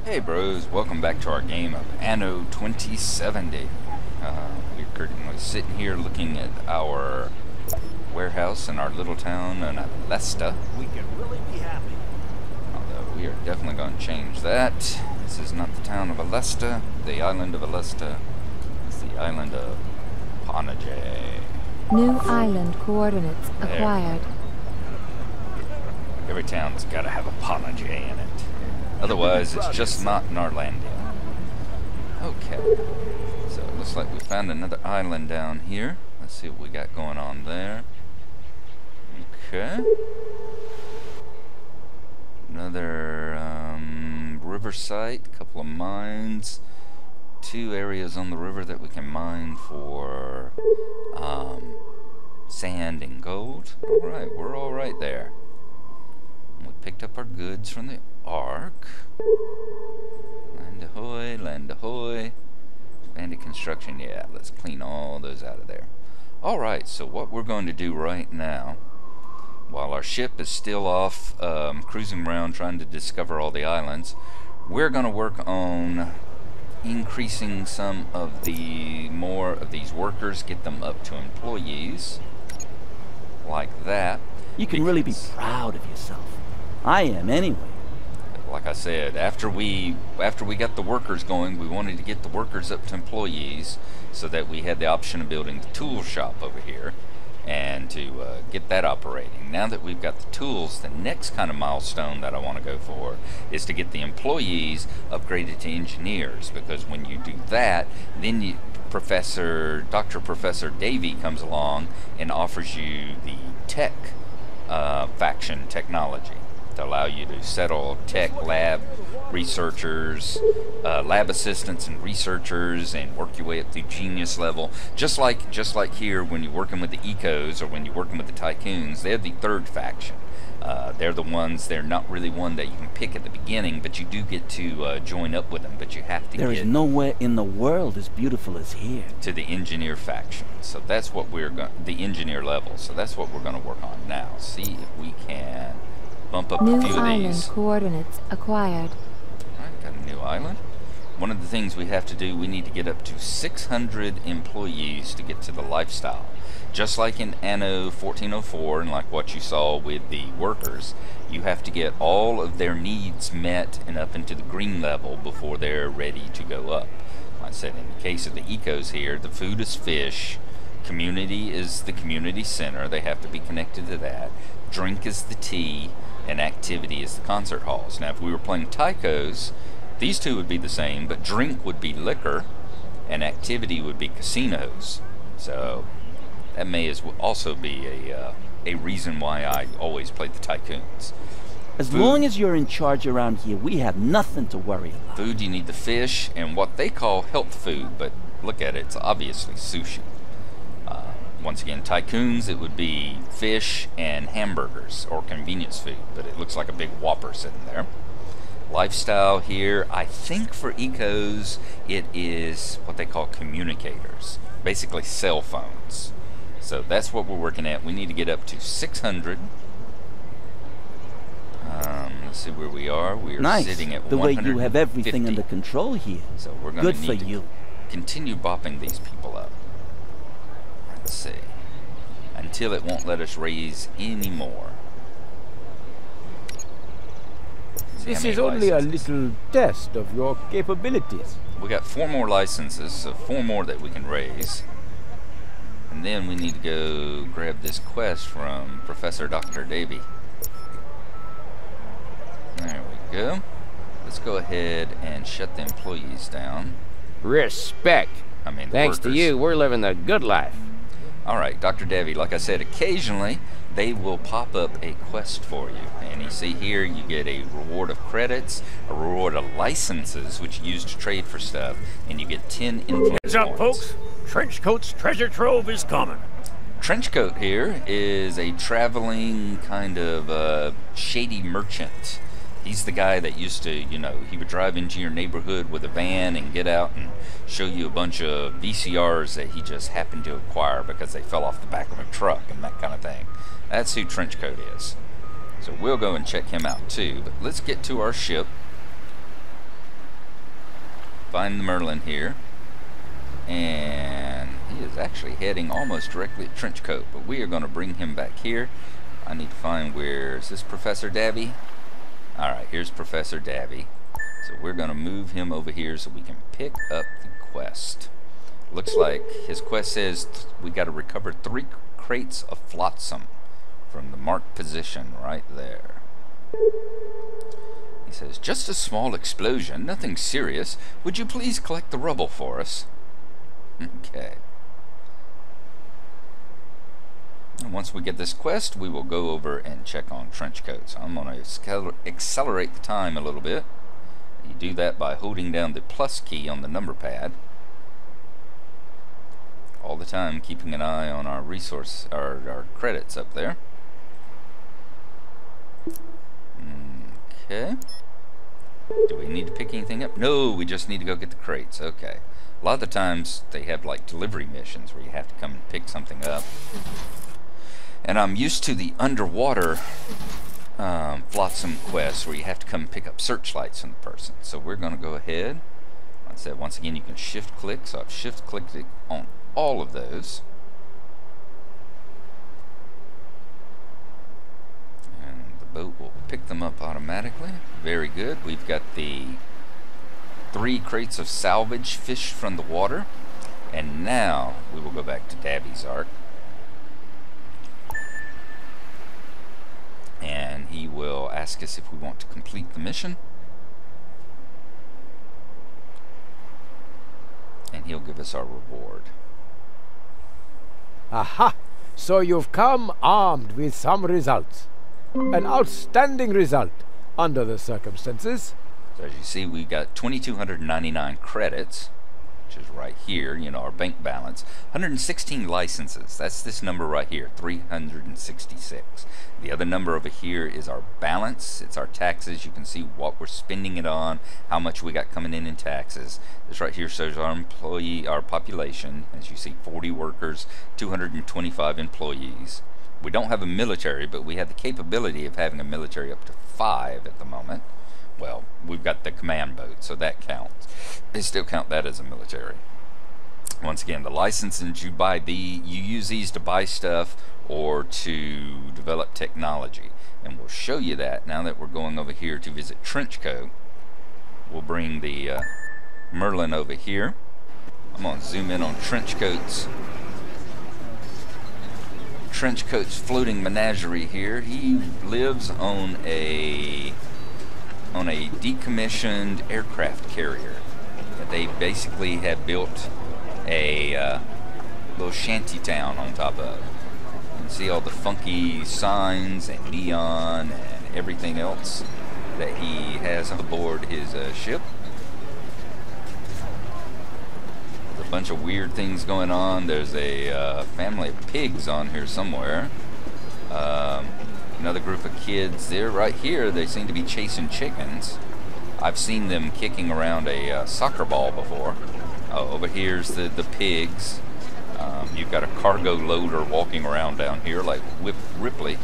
Hey bros, welcome back to our game of Anno 2070. We're currently sitting here looking at our warehouse in our little town in Alesta. We can really be happy. Although we are definitely going to change that. This is not the town of Alesta, the island of Alesta. It's the island of Panajay. New island coordinates There. acquired. Every town's got to have a Panajay in it. Otherwise, it's just not Narlandia. Okay. So it looks like we found another island down here. Let's see what we got going on there. Okay. Another river site, a couple of mines. 2 areas on the river that we can mine for sand and gold. Alright, we're all right there. We picked up our goods from the Ark. Land ahoy, land ahoy. Bandit construction, yeah, let's clean all those out of there. Alright, so what we're going to do right now, while our ship is still off cruising around trying to discover all the islands, we're going to work on increasing some of the more of these workers, get them up to employees, like that. You can really be proud of yourself. I am anyway. Like I said, after we got the workers going, we wanted to get the workers up to employees so that we had the option of building the tool shop over here and to get that operating. Now that we've got the tools, the next kind of milestone that I want to go for is to get the employees upgraded to engineers, because when you do that, then Dr. Professor Davy comes along and offers you the tech faction technology to allow you to settle tech lab researchers, lab assistants and researchers, and work your way up to genius level. Just like here, when you're working with the ecos or when you're working with the tycoons, they're the third faction. They're the ones. They're not really one that you can pick at the beginning, but you do get to join up with them. But you have to. There is nowhere in the world as beautiful as here. To the engineer faction. So that's what we're going. The engineer level. So that's what we're going to work on now. See if we can bump up New a few of island these. coordinates acquired. Alright, got a new island. One of the things we have to do, we need to get up to 600 employees to get to the lifestyle. Just like in Anno 1404 and like what you saw with the workers, you have to get all of their needs met and up into the green level before they're ready to go up. Like I said, in the case of the ecos here, the food is fish, community is the community center, they have to be connected to that, drink is the tea, and activity is the concert halls. Now if we were playing Tychos, these two would be the same, but drink would be liquor and activity would be casinos. So that may also be a reason why I always played the tycoons. As long as you're in charge around here, we have nothing to worry about. Food, you need the fish and what they call health food, but look at it, it's obviously sushi. Once again, tycoons, it would be fish and hamburgers or convenience food, but it looks like a big Whopper sitting there. Lifestyle here, I think for ecos, it is what they call communicators, basically cell phones. So that's what we're working at. We need to get up to 600. Let's see where we are. We are sitting at 150. The way you have everything under control here. So we're going to need to continue bopping these people up. Let's see. Until it won't let us raise any more. This is only a little test of your capabilities. We got 4 more licenses, so 4 more that we can raise. And then we need to go grab this quest from Professor Dr. Davy. There we go. Let's go ahead and shut the employees down. Respect. I mean, thanks to you, we're living the good life. Alright, Dr. Davy, like I said, occasionally they will pop up a quest for you. And you see here, you get a reward of credits, a reward of licenses, which you use to trade for stuff, and you get 10 influence What's up, points. folks? Trenchcoat's treasure trove is coming. Trenchcoat here is a traveling kind of shady merchant. He's the guy that used to, you know, he would drive into your neighborhood with a van and get out and show you a bunch of VCRs that he just happened to acquire because they fell off the back of a truck and that kind of thing. That's who Trenchcoat is. So we'll go and check him out too. But let's get to our ship. find the Merlin here. And he is actually heading almost directly at Trenchcoat, but we are going to bring him back here. I need to find where is this Professor Dabby? Alright, here's Professor Dabby. So we're going to move him over here so we can pick up the quest. Looks like his quest says we got to recover 3 crates of flotsam from the marked position right there. He says, just a small explosion, nothing serious. Would you please collect the rubble for us? Okay. And once we get this quest, we will go over and check on Trenchcoat. So I'm going to accelerate the time a little bit. You do that by holding down the plus key on the number pad. All the time keeping an eye on our resource, our credits up there. Okay. Do we need to pick anything up? No, we just need to go get the crates. Okay. A lot of the times they have like delivery missions where you have to come and pick something up. And I'm used to the underwater flotsam quests where you have to come and pick up searchlights from the person. So we're going to go ahead. Like I said, once again, you can shift click. So I've shift clicked it on all of those. And the boat will pick them up automatically. Very good. We've got the 3 crates of salvage fish from the water. And now we will go back to Dabby's Ark. And he will ask us if we want to complete the mission. And he'll give us our reward. Aha! So you've come armed with some results. An outstanding result under the circumstances. So as you see, we got 2,299 credits, which is right here, you know, our bank balance. 116 licenses. That's this number right here, 366. The other number over here is our balance. It's our taxes. You can see what we're spending it on, how much we got coming in taxes. This right here shows our population. As you see, 40 workers, 225 employees. We don't have a military, but we have the capability of having a military up to 5 at the moment. Well, we've got the command boat, so that counts. They still count that as a military. Once again, the licenses you buy, you use these to buy stuff or to develop technology. And we'll show you that now that we're going over here to visit Trenchcoat. We'll bring the Merlin over here. I'm going to zoom in on Trenchcoat's floating menagerie here. He lives on a decommissioned aircraft carrier that they basically have built a little shanty town on top of. You can see all the funky signs and neon and everything else that he has aboard his ship. There's a bunch of weird things going on. There's a family of pigs on here somewhere. Another group of kids. They're right here. They seem to be chasing chickens. I've seen them kicking around a soccer ball before. Over here's the pigs. You've got a cargo loader walking around down here like Ripley.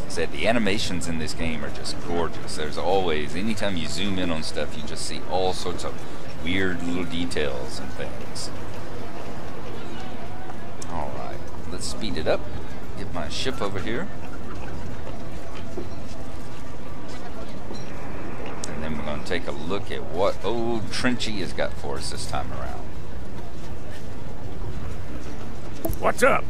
I said the animations in this game are just gorgeous. There's always, anytime you zoom in on stuff, you just see all sorts of weird little details and things. Alright, let's speed it up. Get my ship over here. And then we're going to take a look at what old Trenchy has got for us this time around. What's up?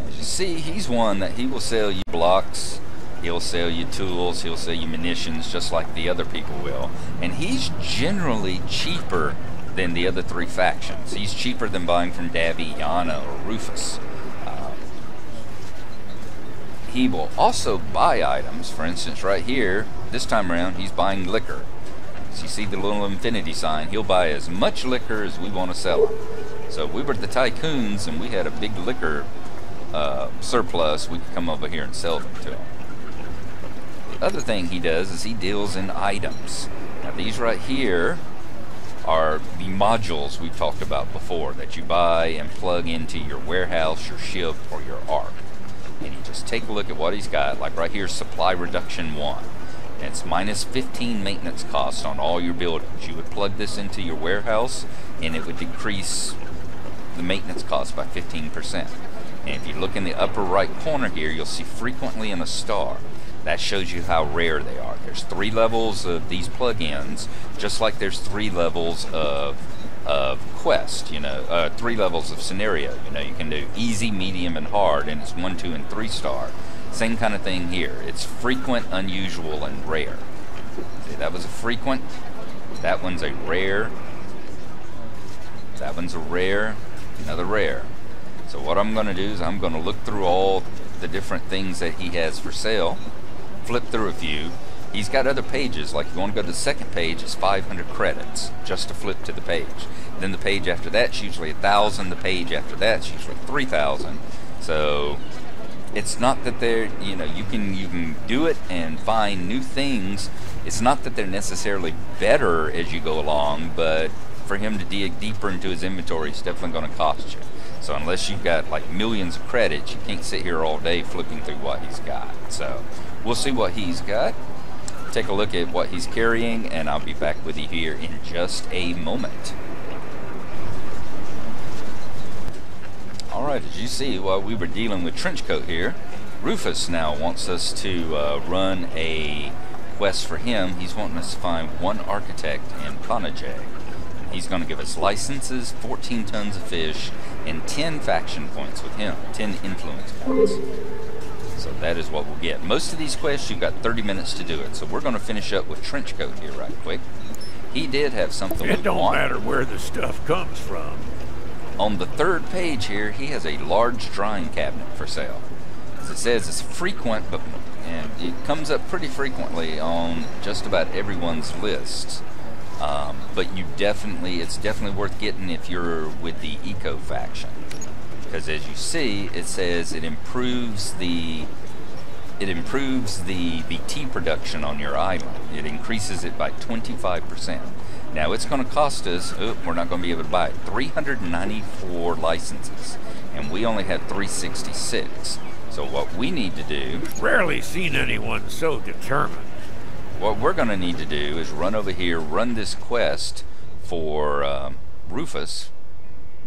As you see, he's one that he will sell you blocks, he'll sell you tools, he'll sell you munitions, just like the other people will. And he's generally cheaper than the other 3 factions. He's cheaper than buying from Dabby, ANNO, or Rufus. He will also buy items. For instance, right here, this time around, he's buying liquor. So you see the little infinity sign. He'll buy as much liquor as we want to sell him. So if we were the tycoons and we had a big liquor surplus, we could come over here and sell them to him. The other thing he does is he deals in items. Now these right here are the modules we've talked about before that you buy and plug into your warehouse, your ship, or your ark. And you just take a look at what he's got. Like right here, supply reduction 1. It's minus 15 maintenance costs on all your buildings. You would plug this into your warehouse, and it would decrease the maintenance cost by 15%. And if you look in the upper right corner here, you'll see frequently in a star. That shows you how rare they are. There's 3 levels of these plugins, just like there's 3 levels of quest, you know, 3 levels of scenario. You know, you can do easy, medium, and hard, and it's 1, 2, and 3 star. Same kind of thing here. It's frequent, unusual, and rare. See, that was a frequent. That one's a rare. That one's a rare. Another rare. So what I'm going to do is I'm going to look through all the different things that he has for sale. Flip through a few. He's got other pages. Like if you want to go to the second page, it's 500 credits just to flip to the page. Then the page after that's usually 1,000. The page after that's usually 3,000. So it's not that they're, you know, you can do it and find new things. It's not that they're necessarily better as you go along, but for him to dig deeper into his inventory, it's definitely going to cost you. So unless you've got like millions of credits, you can't sit here all day flipping through what he's got. So we'll see what he's got. Take a look at what he's carrying, and I'll be back with you here in just a moment. Alright, as you see, while we were dealing with Trenchcoat here, Rufus now wants us to run a quest for him. He's wanting us to find 1 architect in Conajay. He's going to give us licenses, 14 tons of fish, and 10 faction points with him, 10 influence points. So that is what we'll get. Most of these quests, you've got 30 minutes to do it. So we're going to finish up with Trenchcoat here right quick. He did have something It don't matter where the stuff comes from. On the 3rd page here, he has a large drying cabinet for sale. As it says, it's frequent, and it comes up pretty frequently on just about everyone's list. But it's definitely worth getting if you're with the Eco faction, because as you see, it says it improves the tea production on your island. It increases it by 25%. Now it's going to cost us, we're not going to be able to buy it, 394 licenses, and we only have 366. So what we need to do... Rarely seen anyone so determined. What we're going to need to do is run over here, run this quest for Rufus,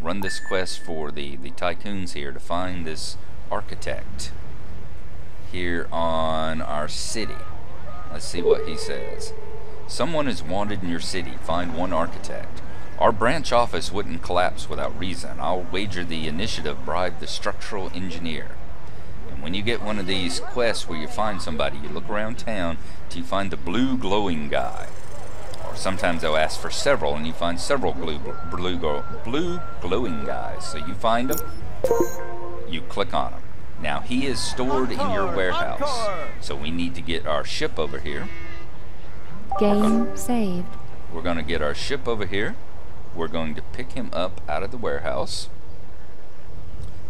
run this quest for the tycoons here to find this architect here on our city. Let's see what he says. Someone is wanted in your city. Find 1 architect. Our branch office wouldn't collapse without reason. I'll wager the initiative bribed the structural engineer. And when you get one of these quests where you find somebody, you look around town till you find the blue glowing guy. Or sometimes they'll ask for several, and you find several blue glowing guys. So you find them, you click on them. Now he is stored in your warehouse. So we need to get our ship over here. Game saved. We're going to get our ship over here. We're going to pick him up out of the warehouse.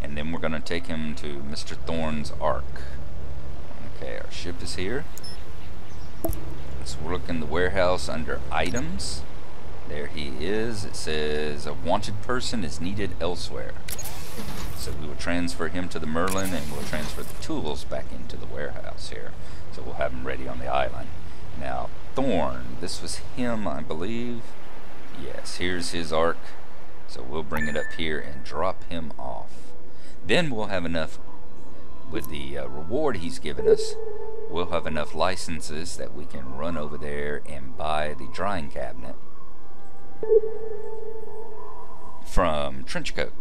And then we're going to take him to Mr. Thorn's Ark. Okay, our ship is here. Let's look in the warehouse under items. There he is. It says a wanted person is needed elsewhere. So we will transfer him to the Merlin, and we'll transfer the tools back into the warehouse here. So we'll have them ready on the island. Now, Thorn, this was him, I believe. Yes, here's his arc. So we'll bring it up here and drop him off. Then we'll have enough, with the reward he's given us, we'll have enough licenses that we can run over there and buy the drying cabinet from Trenchcoat.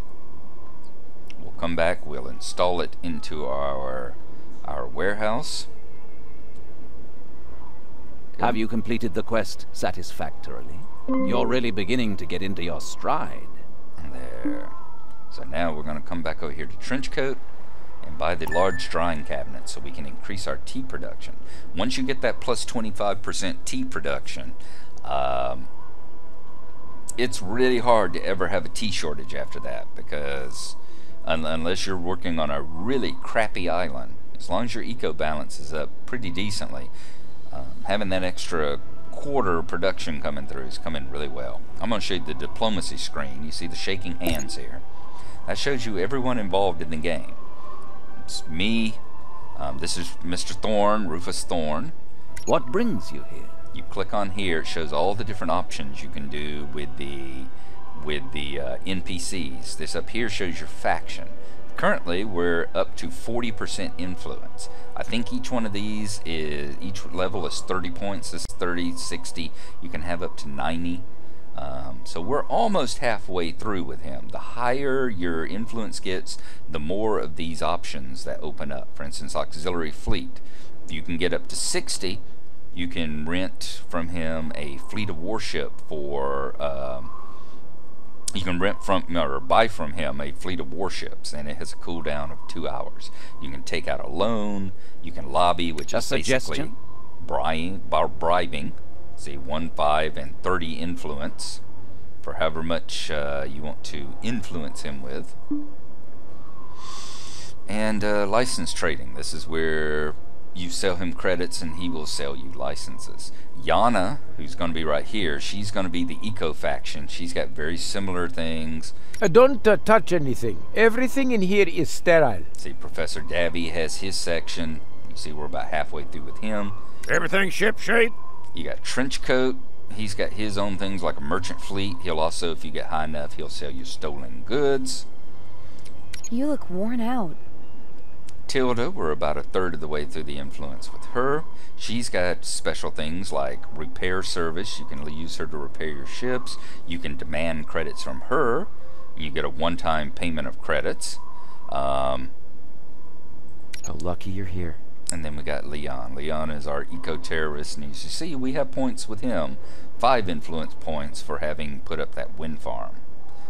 We'll come back, we'll install it into our warehouse. Have you completed the quest satisfactorily? You're really beginning to get into your stride. There. So now we're going to come back over here to Trenchcoat and buy the large drying cabinet so we can increase our tea production. Once you get that plus 25% tea production, it's really hard to ever have a tea shortage after that, because unless you're working on a really crappy island, as long as your eco balance is up pretty decently, having that extra quarter production coming through is coming really well. I'm going to show you the diplomacy screen. You see the shaking hands here. That shows you everyone involved in the game. It's me. This is Mr. Thorn, Rufus Thorn. What brings you here? You click on here, it shows all the different options you can do with the NPCs. This up here shows your faction. Currently, we're up to 40% influence. I think each one of these each level is 30 points. This is 30, 60. You can have up to 90. So we're almost halfway through with him. The higher your influence gets, the more of these options that open up. For instance, auxiliary fleet. You can get up to 60. You can rent from him a fleet of warship for... you can rent from or buy from him a fleet of warships, and it has a cooldown of 2 hours. You can take out a loan. You can lobby, which is basically bribing. See, 1, 5, and 30 influence for however much you want to influence him with. And license trading. This is where you sell him credits and he will sell you licenses. Yana, who's going to be right here, she's going to be the eco faction. She's got very similar things. Don't touch anything. Everything in here is sterile. See, Professor Davy has his section. You see we're about halfway through with him. Everything shipshape? You got Trenchcoat. He's got his own things like a merchant fleet. He'll also, if you get high enough, he'll sell you stolen goods. You look worn out. Tilda, we're about a third of the way through the influence with her. She's got special things like repair service. You can use her to repair your ships. You can demand credits from her. You get a one-time payment of credits. Oh, lucky you're here. And then we got Leon. Leon is our eco-terrorist, and you see we have points with him. 5 influence points for having put up that wind farm.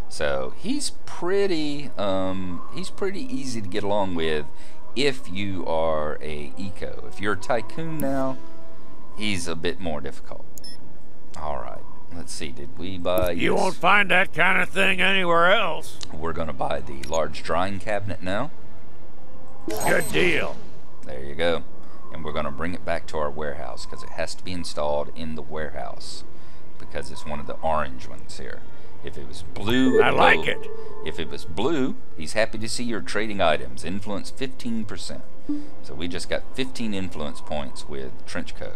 So he's pretty easy to get along with if you are a eco. If you're a tycoon now, he's a bit more difficult. Alright, let's see, did we buy... You won't find that kind of thing anywhere else. We're going to buy the large drying cabinet now. Good deal. There you go. And we're going to bring it back to our warehouse because it has to be installed in the warehouse because it's one of the orange ones here. If it was blue... I like it. If it was blue, he's happy to see your trading items. Influence 15%. So we just got 15 influence points with Trenchcoat.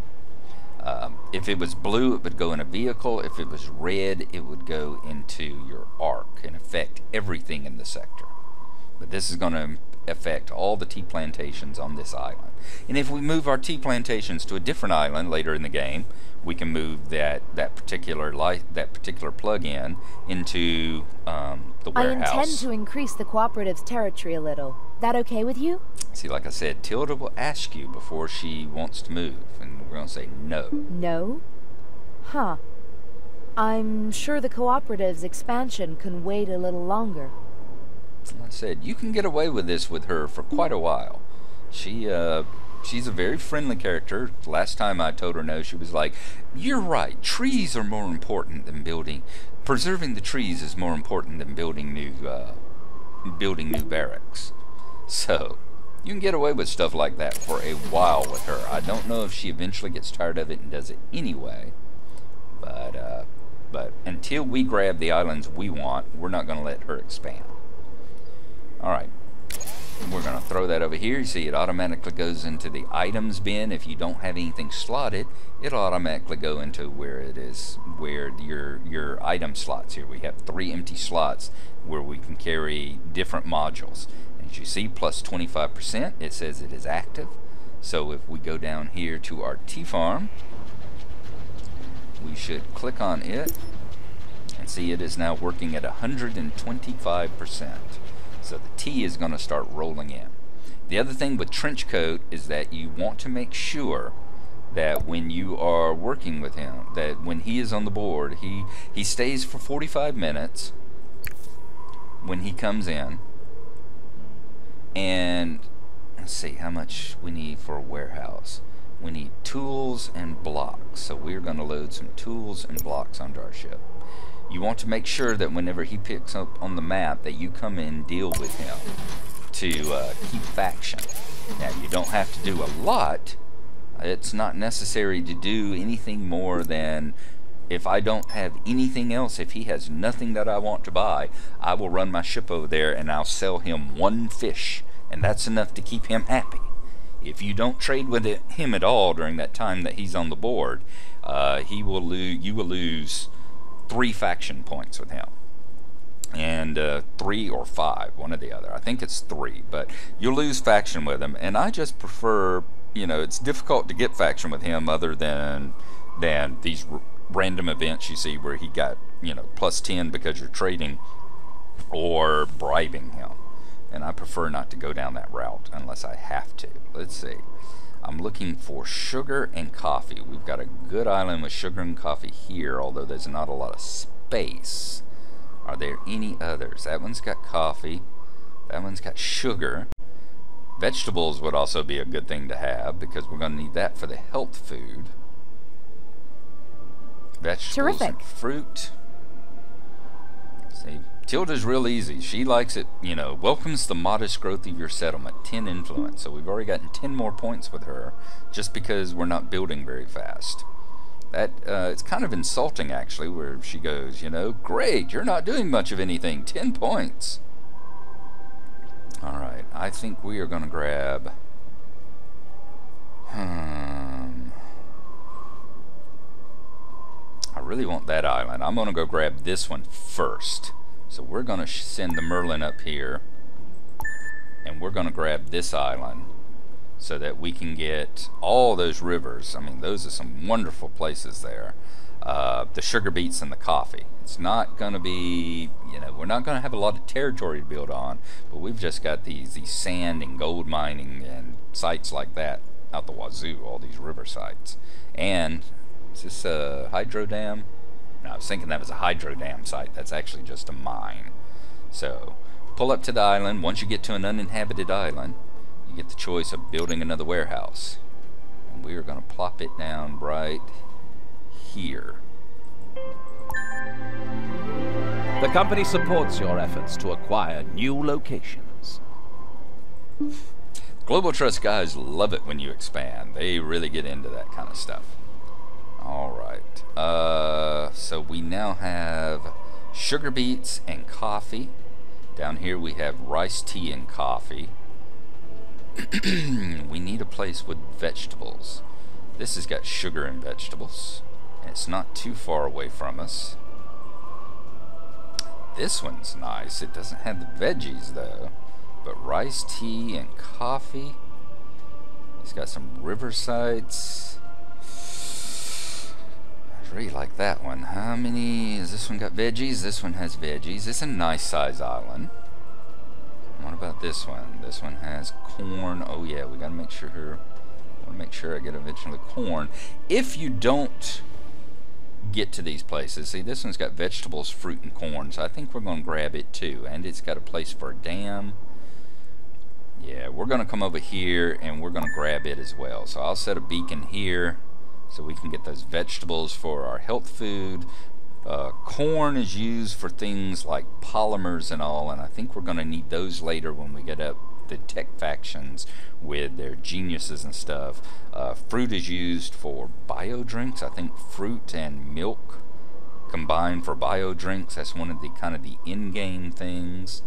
If it was blue, it would go in a vehicle. If it was red, it would go into your arc and affect everything in the sector. But this is going to affect all the tea plantations on this island. And if we move our tea plantations to a different island later in the game, we can move that particular plug-in into the warehouse. I intend to increase the cooperative's territory a little. That okay with you? See, like I said, Tilda will ask you before she wants to move, and we're going to say no. No? Huh. I'm sure the cooperative's expansion can wait a little longer. Like I said, you can get away with this with her for quite a while. She's a very friendly character. Last time I told her no, she was like, "You're right. Trees are more important than building. Preserving the trees is more important than building new barracks." So you can get away with stuff like that for a while with her. I don't know if she eventually gets tired of it and does it anyway. But until we grab the islands we want, we're not going to let her expand. All right. We're going to throw that over here. You see it automatically goes into the items bin. If you don't have anything slotted, it'll automatically go into where it is, where your item slots here. We have 3 empty slots where we can carry different modules. As you see, plus 25%, it says it is active. So if we go down here to our tea farm, we should click on it and see it is now working at 125%. So the tea is going to start rolling in. The other thing with Trenchcoat is that you want to make sure that when you are working with him, that when he is on the board, he stays for 45 minutes when he comes in. And let's see how much we need for a warehouse. We need tools and blocks. So we're going to load some tools and blocks onto our ship. You want to make sure that whenever he picks up on the map that you come in and deal with him to keep faction. Now you don't have to do a lot. It's not necessary to do anything more than, if I don't have anything else, if he has nothing that I want to buy, I will run my ship over there and I'll sell him 1 fish, and that's enough to keep him happy. If you don't trade with him at all during that time that he's on the board, you will lose 3 faction points with him. And 3 or 5, one or the other. I think it's 3, but you'll lose faction with him. And I just prefer, you know, it's difficult to get faction with him other than these random events you see where he got, you know, +10 because you're trading or bribing him. And I prefer not to go down that route unless I have to. Let's see. I'm looking for sugar and coffee. We've got a good island with sugar and coffee here, although there's not a lot of space. Are there any others? That one's got coffee. That one's got sugar. Vegetables would also be a good thing to have because we're going to need that for the health food. Vegetables and fruit. See, Tilda's real easy. She likes it, you know, welcomes the modest growth of your settlement. 10 influence. So we've already gotten 10 more points with her just because we're not building very fast. That it's kind of insulting, actually, where she goes, you know, great, you're not doing much of anything. 10 points. Alright, I think we are going to grab... I really want that island. I'm going to go grab this one first. So we're going to send the Merlin up here. And we're going to grab this island, so that we can get all those rivers. I mean, those are some wonderful places there. The sugar beets and the coffee. It's not going to be, you know, we're not going to have a lot of territory to build on, but we've just got these sand and gold mining and sites like that out the wazoo, all these river sites. And, is this a hydro dam? No, I was thinking that was a hydro dam site. That's actually just a mine. So, pull up to the island. Once you get to an uninhabited island, you get the choice of building another warehouse. And we are going to plop it down right here. The company supports your efforts to acquire new locations. Global Trust guys love it when you expand. They really get into that kind of stuff. Alright. So we now have sugar beets and coffee. Down here we have rice, tea, and coffee. We need a place with vegetables. This has got sugar and vegetables. And it's not too far away from us. This one's nice. It doesn't have the veggies though. But rice, tea, and coffee. It's got some river sites. I really like that one. How many? Has this one got veggies? This one has veggies. It's a nice size island. What about this one? This one has corn. Oh yeah, we gotta make sure. I want to make sure I get eventually corn. If you don't get to these places, see, this one's got vegetables, fruit, and corn. So I think we're gonna grab it too. And it's got a place for a dam. Yeah, we're gonna come over here and we're gonna grab it as well. So I'll set a beacon here so we can get those vegetables for our health food. Corn is used for things like polymers and all, and I think we're going to need those later when we get up the tech factions with their geniuses and stuff. Fruit is used for bio drinks. I think fruit and milk combined for bio drinks. That's one of the kind of the in-game things.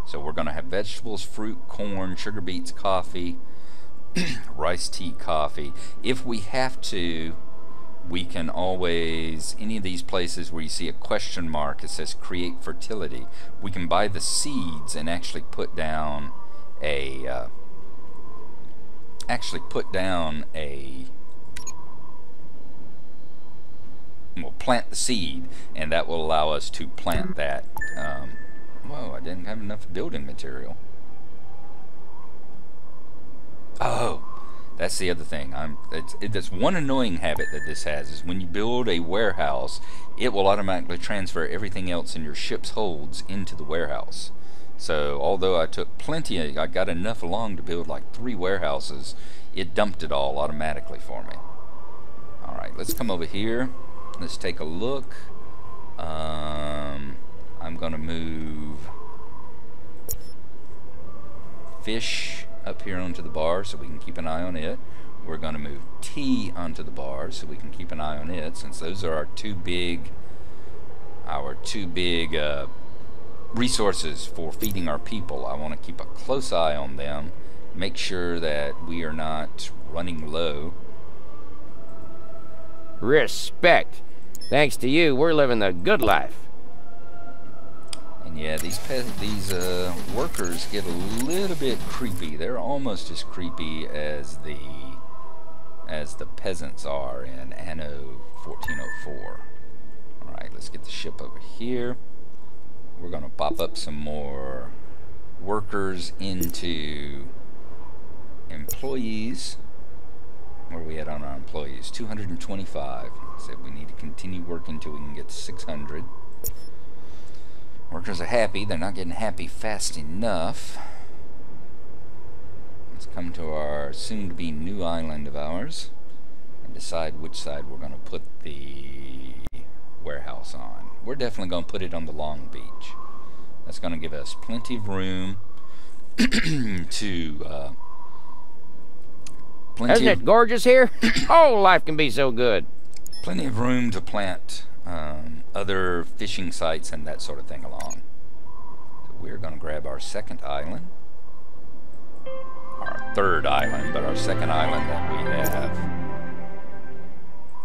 So we're going to have vegetables, fruit, corn, sugar beets, coffee, rice, tea, coffee. If we have to, we can always, any of these places where you see a question mark, it says create fertility, we can buy the seeds and actually put down a we'll plant the seed, and that will allow us to plant that. Whoa, I didn't have enough building material. Oh, that's the other thing. It's one annoying habit that this has, is when you build a warehouse, it will automatically transfer everything else in your ship's holds into the warehouse. So although I took plenty, I got enough along to build like 3 warehouses, it dumped it all automatically for me. Alright, let's come over here. Let's take a look. I'm going to move fish up here onto the bar so we can keep an eye on it. We're going to move tea onto the bar so we can keep an eye on it, since those are our two big resources for feeding our people. I want to keep a close eye on them make sure that we are not running low. Respect. Thanks to you, we're living the good life. And yeah, these workers get a little bit creepy. They're almost as creepy as the peasants are in Anno 1404. All right, let's get the ship over here. We're gonna pop up some more workers into employees. Where are we at on our employees? 225. Said we need to continue working until we can get to 600. Workers are happy. They're not getting happy fast enough. Let's come to our soon-to-be new island of ours and decide which side we're going to put the warehouse on. We're definitely going to put it on the Long Beach. That's going to give us plenty of room to... Isn't it gorgeous here? Oh, life can be so good. Plenty of room to plant other fishing sites and that sort of thing along. So we're going to grab our second island. Our third island, but our second island that we have.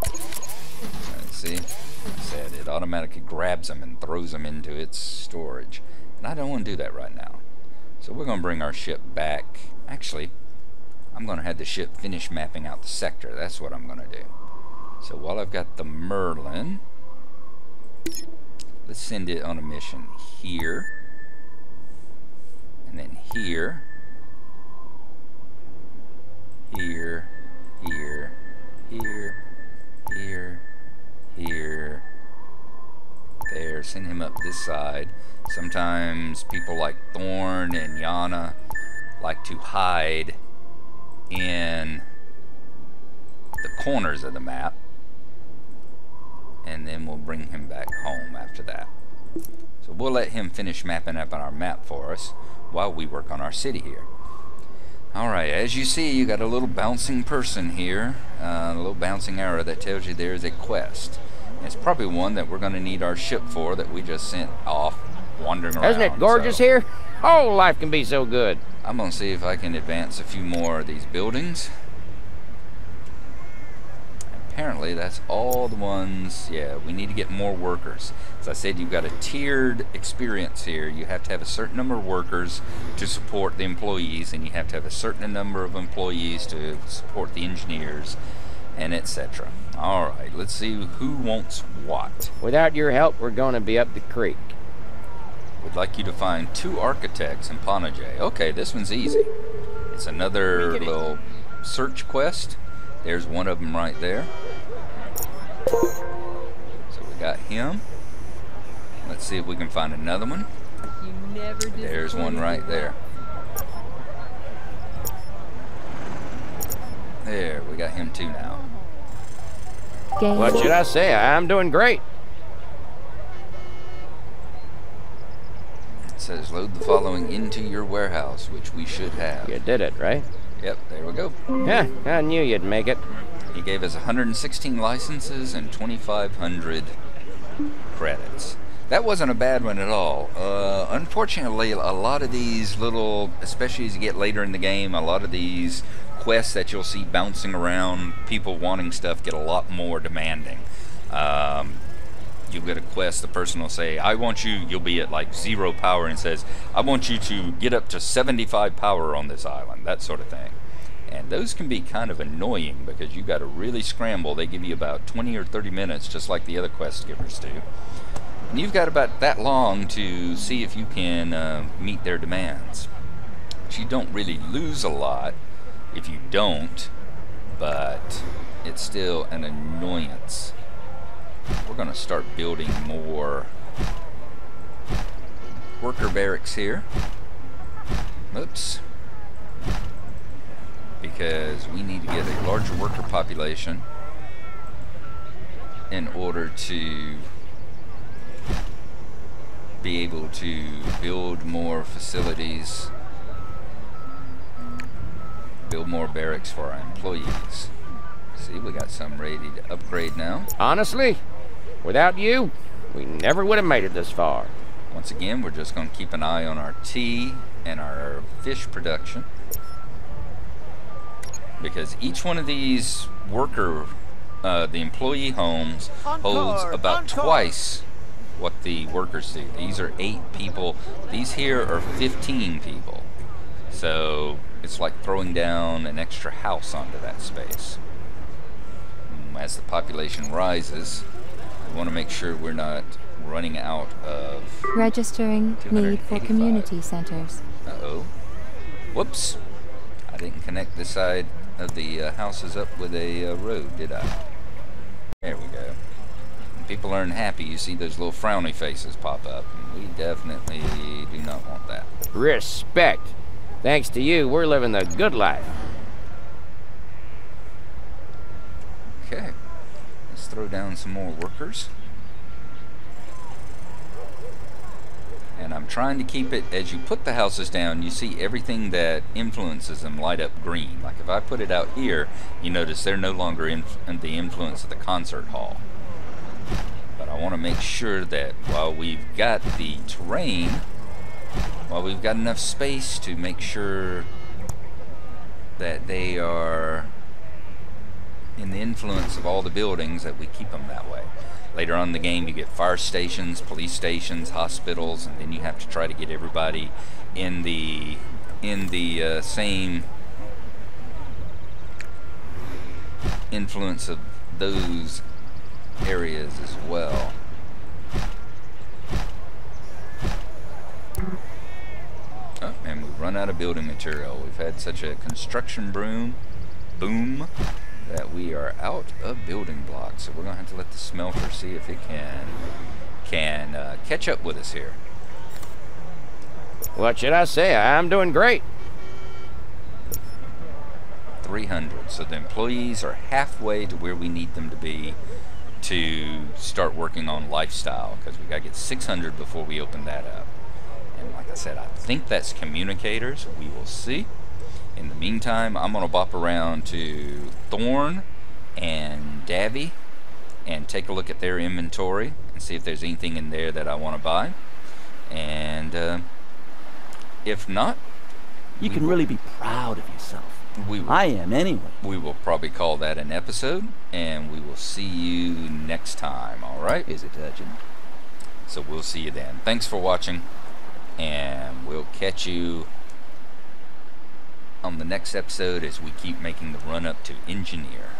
Let's see. Like I said, it automatically grabs them and throws them into its storage. And I don't want to do that right now. So we're going to bring our ship back. Actually, I'm going to have the ship finish mapping out the sector. That's what I'm going to do. So while I've got the Merlin, let's send it on a mission here. And then here. Here. Here. Here. Here. Here. There. Send him up this side. Sometimes people like Thorn and Yana like to hide in the corners of the map, and then we'll bring him back home after that. So we'll let him finish mapping up on our map for us while we work on our city here. Alright, as you see, you got a little bouncing person here, a little bouncing arrow that tells you there is a quest. And it's probably one that we're going to need our ship for, that we just sent off wandering around. Isn't it gorgeous here? Oh, life can be so good. I'm going to see if I can advance a few more of these buildings. Apparently that's all the ones. Yeah, we need to get more workers. As I said, you've got a tiered experience here. You have to have a certain number of workers to support the employees, and you have to have a certain number of employees to support the engineers, and etc. Alright, let's see who wants what. Without your help, we're going to be up the creek. Would like you to find 2 architects in Panajay. Okay, this one's easy. It's another little search quest. There's one of them right there. So we got him. Let's see if we can find another one. There's one right there. There, we got him too now. What should I say? I'm doing great. It says load the following into your warehouse, which we should have. You did it, right? Yep, there we go. Yeah, I knew you'd make it. He gave us 116 licenses and 2,500 credits. That wasn't a bad one at all. Unfortunately, a lot of these little, especially as you get later in the game, a lot of these quests that you'll see bouncing around, people wanting stuff, get a lot more demanding. You'll get a quest, the person will say, I want you, you'll be at like 0 power, and says, I want you to get up to 75 power on this island, that sort of thing. And those can be kind of annoying because you've got to really scramble. They give you about 20 or 30 minutes, just like the other quest givers do. And you've got about that long to see if you can meet their demands. But you don't really lose a lot if you don't, but it's still an annoyance. We're going to start building more worker barracks here. Oops. Because we need to get a larger worker population in order to be able to build more facilities, build more barracks for our employees. See, we got some ready to upgrade now. Honestly, without you, we never would have made it this far. Once again, we're just going to keep an eye on our tea and our fish production. because each one of these the employee homes holds about twice what the workers do. These are 8 people. These here are 15 people. So it's like throwing down an extra house onto that space. As the population rises, we want to make sure we're not running out of... Registering need for community centers. Uh-oh. Whoops. I didn't connect this side of the houses up with a road, did I? There we go. When people aren't happy, you see those little frowny faces pop up. And we definitely do not want that. Respect. Thanks to you, we're living the good life. Okay. Let's throw down some more workers. And I'm trying to keep it, as you put the houses down, you see everything that influences them light up green. Like if I put it out here, you notice they're no longer in the influence of the concert hall. But I want to make sure that while we've got the terrain, while we've got enough space to make sure that they are in the influence of all the buildings, that we keep them that way. Later on in the game, you get fire stations, police stations, hospitals, and then you have to try to get everybody in the same influence of those areas as well. Oh, and we've run out of building material. We've had such a construction boom that we are out of building blocks, so we're gonna have to let the smelter see if it can catch up with us here. What should I say? I'm doing great. 300. So the employees are halfway to where we need them to be to start working on lifestyle, because we gotta get 600 before we open that up. And like I said, I think that's communicators. We will see. In the meantime, I'm going to bop around to Thorn and Davy and take a look at their inventory and see if there's anything in there that I want to buy. And if not... You can really be proud of yourself. I am anyway. We will probably call that an episode, and we will see you next time, alright? Is it urgent? So we'll see you then. Thanks for watching, and we'll catch you on the next episode as we keep making the run up to Engineer.